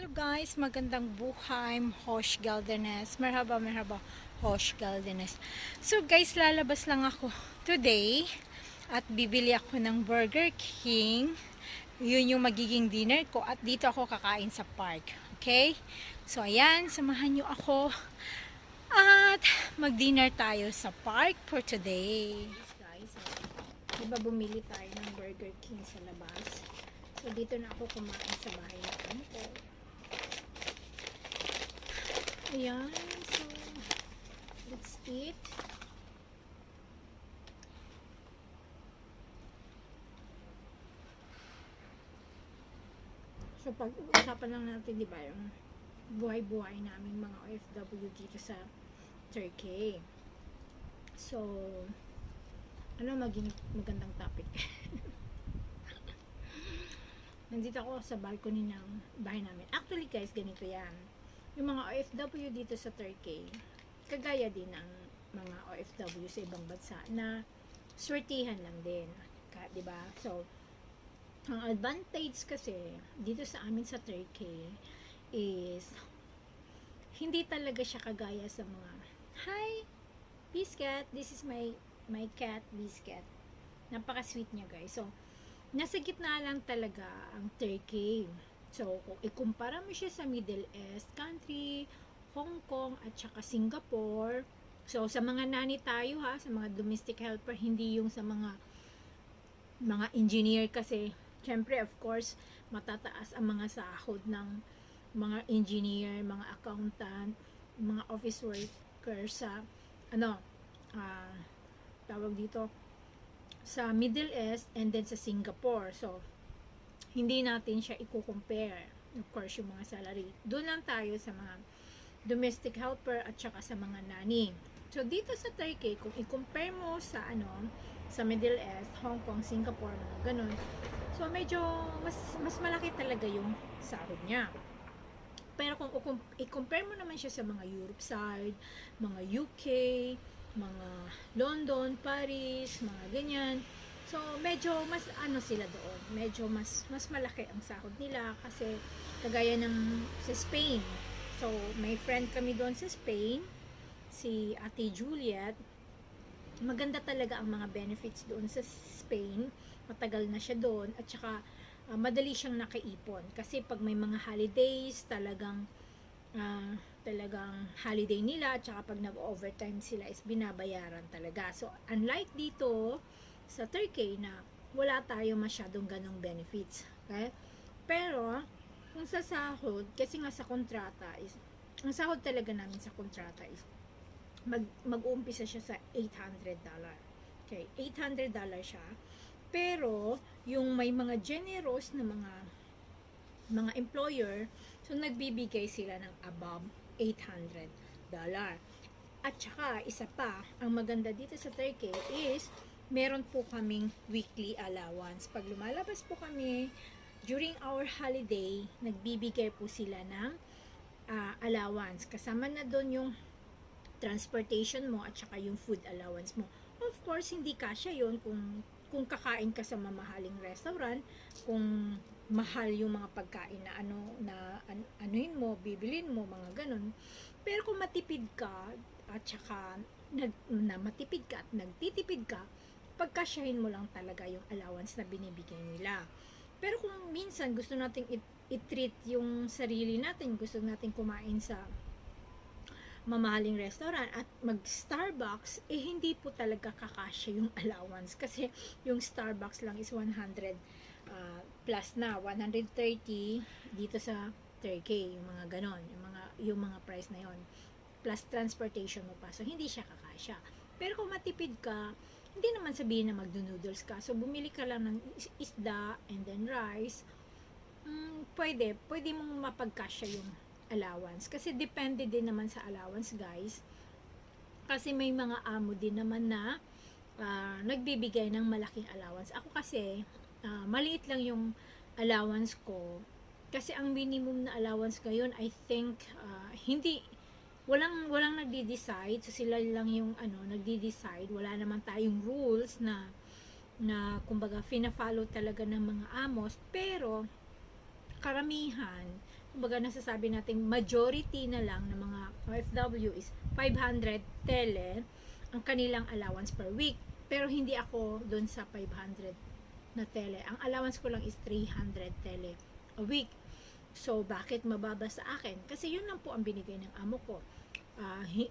Hello guys, magandang buhay, Hosh Galdenes. Merhaba, merhaba, Hosh Galdenes. So guys, lalabas lang ako today at bibili ako ng Burger King. Yun yung magiging dinner ko at dito ako kakain sa park. Okay? So ayan, samahan nyo ako at mag-dinner tayo sa park for today. Guys, diba bumili tayo ng Burger King sa labas? So dito na ako kumain sa bahay natin ko. Ayan, so let's eat. So pag-usapan lang natin, di ba, yung buhay-buhay naming mga OFW dito sa Turkey. So, ano maging magandang topic? Nandito ako sa balcony ng bahay namin. Actually guys, ganito yan. Yung mga OFW dito sa Turkey, kagaya din ng mga OFW sa ibang bansa na swertihan lang din. Diba? So, ang advantage kasi dito sa amin sa Turkey is hindi talaga siya kagaya sa mga hi, Biscuit, this is my cat, Biscuit. Napaka-sweet niya guys. So, nasa gitna lang talaga ang Turkey. So, kung ikumpara mo siya sa Middle East country, Hong Kong, at saka Singapore, so, sa mga nani tayo ha, sa mga domestic helper, hindi yung sa mga engineer kasi, syempre, of course, matataas ang mga sahod ng mga engineer, mga accountant, mga office workers sa, tawag dito, sa Middle East and then sa Singapore. So, hindi natin siya i-compare. Of course, yung mga salary. Doon lang tayo sa mga domestic helper at saka sa mga nanny. So, dito sa Turkey, kung i-compare mo sa sa Middle East, Hong Kong, Singapore, mga ganun. So, medyo mas malaki talaga yung sahod niya. Pero kung i-compare mo naman siya sa mga Europe side, mga UK, mga London, Paris, mga ganyan. So, medyo mas sila doon. Medyo mas malaki ang sahod nila kasi kagaya ng sa Spain. So, may friend kami doon sa Spain, si Ate Juliet. Maganda talaga ang mga benefits doon sa Spain. Matagal na siya doon at saka madali siyang nakaipon. Kasi pag may mga holidays, talagang holiday nila at saka pag nag-overtime sila is binabayaran talaga. So, unlike dito sa Turkey na wala tayo masyadong ganong benefits. Okay? Pero, kung sa sahod, kasi nga sa kontrata is, ang sahod talaga namin sa kontrata is, mag-uumpisa siya sa $800. Okay, $800 siya. Pero, yung may mga generous na mga employer, so nagbibigay sila ng above $800. At saka, isa pa, ang maganda dito sa Turkey is, meron po kaming weekly allowance. Pag lumalabas po kami, during our holiday, nagbibigay po sila ng allowance. Kasama na doon yung transportation mo at saka yung food allowance mo. Of course, hindi kasya yun kung kakain ka sa mamahaling restaurant, kung mahal yung mga pagkain na anuhin mo, bibilin mo, mga ganun. Pero kung matipid ka at saka matipid ka at nagtitipid ka, pagkasyahin mo lang talaga yung allowance na binibigay nila. Pero kung minsan gusto nating i-treat yung sarili natin, gusto nating kumain sa mamahaling restaurant at mag-Starbucks, hindi po talaga kakasya yung allowance. Kasi yung Starbucks lang is 100 plus na, 130 dito sa Turkey, yung mga ganon, yung mga price na yon plus transportation mo pa. So, hindi siya kakasya. Pero kung matipid ka, hindi naman sabihin na magdo-noodles ka. So, bumili ka lang ng isda and then rice. Pwede mong mapagkasya yung allowance. Kasi depende din naman sa allowance, guys. Kasi may mga amo din naman na nagbibigay ng malaking allowance. Ako kasi, maliit lang yung allowance ko. Kasi ang minimum na allowance ngayon, I think, walang nagdi-decide, so sila lang yung nagdi-decide. Wala naman tayong rules na kumbaga fina-follow talaga ng mga amos, pero karamihan kumbaga nasasabi natin majority na lang ng mga OFW is 500 tele ang kanilang allowance per week. Pero hindi ako doon sa 500 na tele. Ang allowance ko lang is 300 tele a week. So, bakit mababa sa akin? Kasi yun lang po ang binigay ng amo ko.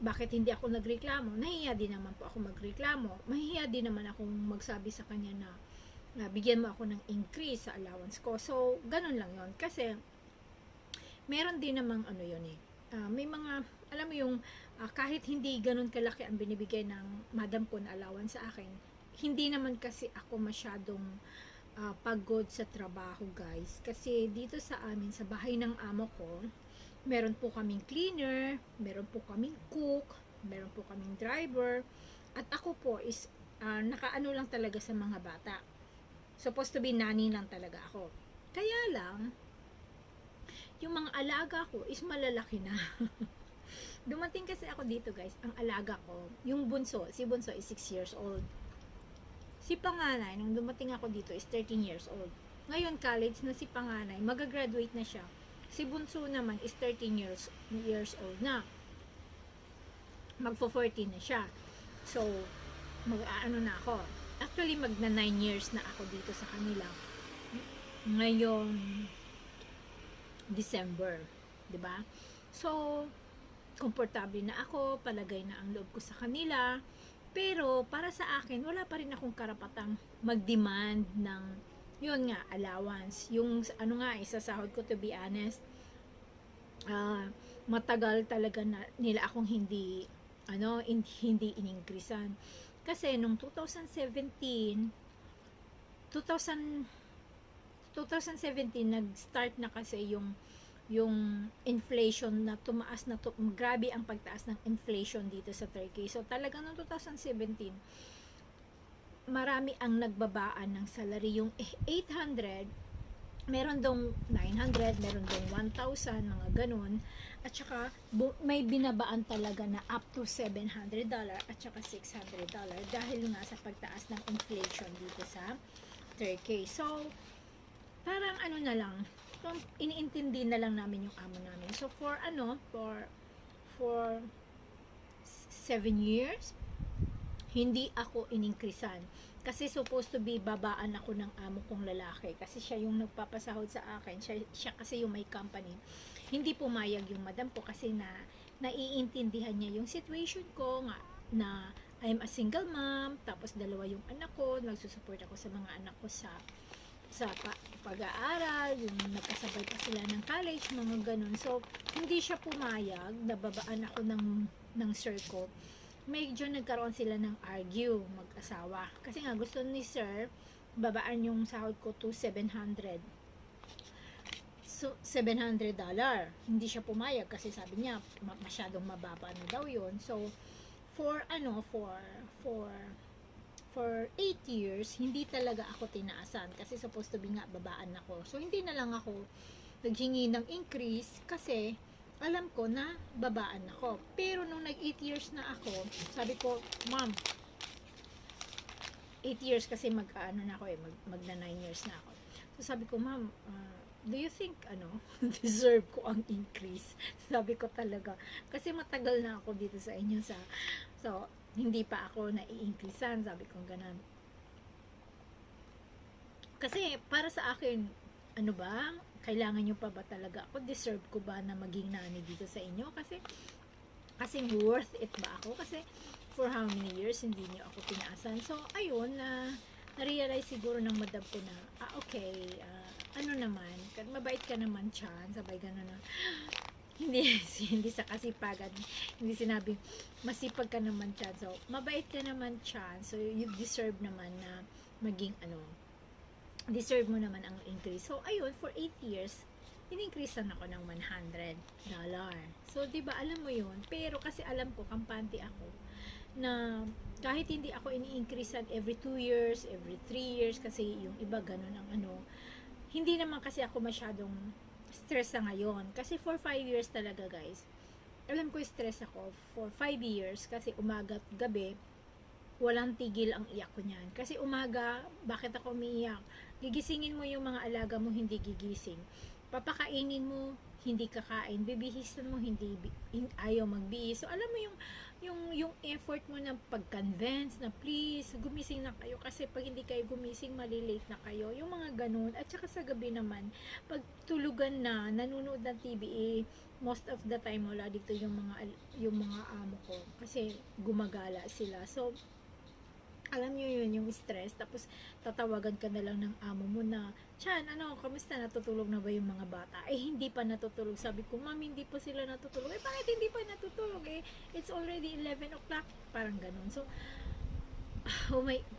Bakit hindi ako nagreklamo? Nahihiya din naman po ako magreklamo. Mahihiya din naman akong magsabi sa kanya na bigyan mo ako ng increase sa allowance ko. So, ganun lang yun. Kasi, meron din namang ano yun eh. May mga, alam mo yung, kahit hindi ganun kalaki ang binibigay ng madam ko na allowance sa akin, hindi naman kasi ako masyadong pagod sa trabaho, guys. Kasi dito sa amin, sa bahay ng amo ko, meron po kaming cleaner, meron po kaming cook, meron po kaming driver, at ako po is nakaano lang talaga sa mga bata. Supposed to be nanny lang talaga ako. Kaya lang, yung mga alaga ko is malalaki na. Dumating kasi ako dito, guys, ang alaga ko, yung bunso, si bunso is 6 years old. Si panganay, nung dumating ako dito, is 13 years old. Ngayon, college na si panganay, magagraduate na siya. Si bunso naman is 13 years old na. Magpo-14 na siya. So, mag-ano na ako. Actually, magna 9 years na ako dito sa kanila. Ngayong December. 'Di ba? So, komportable na ako, palagay na ang loob ko sa kanila. Pero, para sa akin, wala pa rin akong karapatang mag-demand ng, yun nga, allowance. Yung, ano nga, isasahod ko, to be honest, matagal talaga na, nila akong hindi in-increasean. Kasi, nung 2017, nag-start na kasi yung inflation na tumaas na grabe ang pagtaas ng inflation dito sa Turkey. So talagang noong 2017 marami ang nagbabaan ng salary, yung 800, meron dong 900, meron dong 1,000, mga ganun. At saka may binabaan talaga na up to $700 at saka $600 dahil nga sa pagtaas ng inflation dito sa Turkey. So parang ano na lang, iniintindi na lang namin yung amo namin. So for 7 years hindi ako ininkrisan kasi supposed to be babaan ako ng amo kong lalaki kasi siya yung nagpapasahod sa akin, siya kasi yung may company. Hindi pumayag yung madam ko kasi naiintindihan niya yung situation ko nga, na I'm a single mom, tapos dalawa yung anak ko, nagsusupport ako sa mga anak ko sa pag-aaral, yung nagkasabay pa sila ng college, mga ganun. So, hindi siya pumayag, nababaan ako ng sir ko. Medyo nagkaroon sila ng argue, mag-asawa. Kasi nga, gusto ni sir, babaan yung sahod ko to 700. So, $700. Hindi siya pumayag kasi sabi niya, masyadong mababa na daw yun. So, for 8 years, hindi talaga ako tinaasan kasi supposed to be nga babaan ako. So, hindi na lang ako naghingi ng increase kasi alam ko na babaan ako. Pero nung nag 8 years na ako, sabi ko, ma'am, 8 years kasi magna 9 years na ako. So, sabi ko, ma'am, do you think, deserve ko ang increase? Sabi ko talaga. Kasi matagal na ako dito sa inyo so, hindi pa ako nai-increasean, sabi ko ganun. Kasi para sa akin, ano ba, kailangan nyo pa ba talaga ako? Deserve ko ba na maging nanny dito sa inyo? Kasi worth it ba ako? Kasi for how many years hindi nyo ako pinaasan? So, ayun, na-realize siguro ng madam ko na, okay, mabait ka naman, Chan, sabay ganun na, hindi sa kasipagan, hindi sinabi masipag ka naman, Chan, so mabait ka naman, Chan, so you deserve naman na maging deserve mo naman ang increase. So ayun, for 8 years in-increasean ako ng $100. So 'di ba, alam mo yun, pero kasi alam ko, kampante ako na kahit hindi ako ini-increasean every 2 years, every 3 years, kasi yung iba ganun ang hindi naman kasi ako masyadong stress sa ngayon. Kasi for 5 years talaga, guys, alam ko stress ako for 5 years kasi umaga at gabi, walang tigil ang iyak ko niyan. Kasi umaga, bakit ako umiiyak? Gigisingin mo yung mga alaga mo, hindi gigising. Papakainin mo, hindi kakain, bibihisan mo, ayaw magbihis. So, alam mo yung effort mo na pag-convince na please, gumising na kayo. Kasi pag hindi kayo gumising, malilate na kayo. Yung mga ganun. At saka sa gabi naman, pag tulugan na, nanonood ng TV, most of the time, wala dito yung mga amo ko. Kasi gumagala sila. So, alam nyo yun, yung stress, tapos tatawagan ka na lang ng amo mo na, Chan, kamusta, natutulog na ba yung mga bata? Hindi pa natutulog. Sabi ko, ma'am, hindi pa sila natutulog. Bakit hindi pa natutulog? It's already 11 o'clock. Parang ganun. So,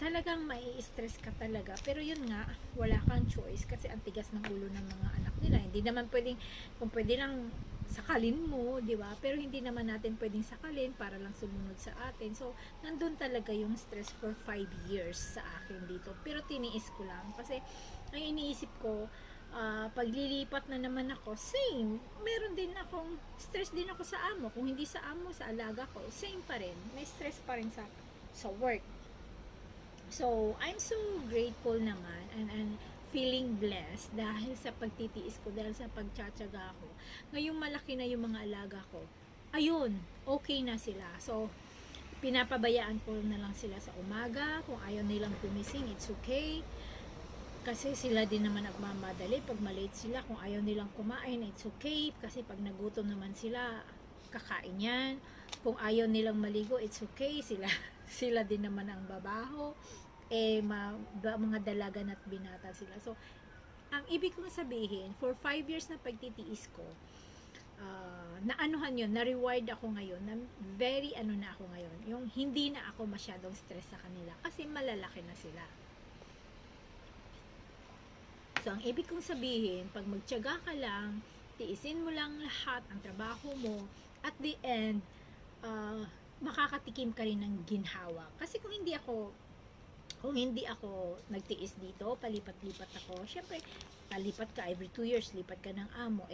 talagang may stress ka talaga. Pero yun nga, wala kang choice kasi ang tigas ng ulo ng mga anak nila. Hindi naman pwedeng, kung pwede lang sakalin mo, di ba? Pero hindi naman natin pwedeng sakalin para lang sumunod sa atin. So, nandun talaga yung stress for 5 years sa akin dito. Pero tiniis ko lang kasi ang iniisip ko, paglilipat na naman ako, same. Meron din akong stress din ako sa amo. Kung hindi sa amo, sa alaga ko, same pa rin. May stress pa rin sa work. So, I'm so grateful naman and feeling blessed dahil sa pagtitiis ko, dahil sa pagtsatsaga ko. Ngayong malaki na yung mga alaga ko, ayun, okay na sila. So, pinapabayaan ko na lang sila sa umaga. Kung ayaw nilang gumising, it's okay. Kasi sila din naman nagmamadali. Pag malate sila, kung ayaw nilang kumain, it's okay. Kasi pag nagutom naman sila, kakain yan. Kung ayaw nilang maligo, it's okay. Sila din naman ang babaho. Mga dalaga at binata sila. So, ang ibig kong sabihin, for 5 years na pagtitiis ko, naanuhan yun, na-reward ako ngayon, na very na ako ngayon, yung hindi na ako masyadong stress sa kanila, kasi malalaki na sila. So, ang ibig kong sabihin, pag magtiyaga ka lang, tiisin mo lang lahat, ang trabaho mo, at the end, makakatikim ka rin ng ginhawa. Kasi kung hindi ako nagtiis dito, palipat-lipat ako, syempre, palipat ka, every 2 years, lipat ka ng amo,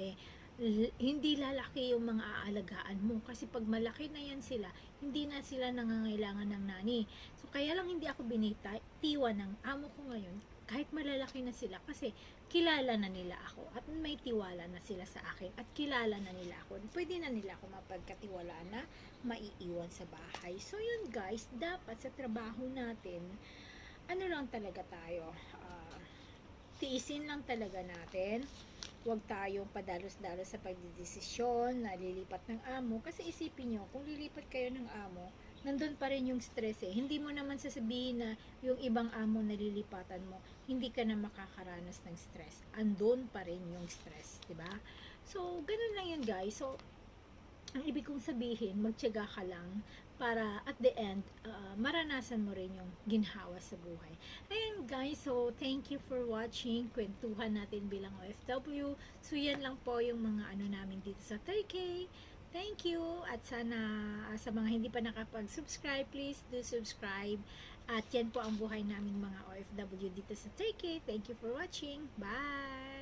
hindi lalaki yung mga aalagaan mo. Kasi pag malaki na yan sila, hindi na sila nangangailangan ng nani. So, kaya lang hindi ako binitiwan ng amo ko ngayon, kahit malalaki na sila, kasi kilala na nila ako, at may tiwala na sila sa akin, at kilala na nila ako. Pwede na nila ako mapagkatiwalaan na maiiwan sa bahay. So, yun guys, dapat sa trabaho natin, lang talaga tayo, tiisin lang talaga natin. Huwag tayong padalos-dalos sa pagdidesisyon na lilipat ng amo, kasi isipin nyo, kung lilipat kayo ng amo, nandun pa rin yung stress. Hindi mo naman sasabihin na yung ibang amo na lilipatan mo, hindi ka na makakaranas ng stress. Andun pa rin yung stress, diba? So, ganun lang yun guys. So, ang ibig kong sabihin, magtiyaga ka lang para at the end, maranasan mo rin yung ginhawa sa buhay. Ayan guys, so thank you for watching kwentuhan natin bilang OFW. So yan lang po yung mga namin dito sa Turkey. Thank you, at sana sa mga hindi pa nakapag-subscribe, please do subscribe. At yan po ang buhay naming mga OFW dito sa Turkey. Thank you for watching. Bye!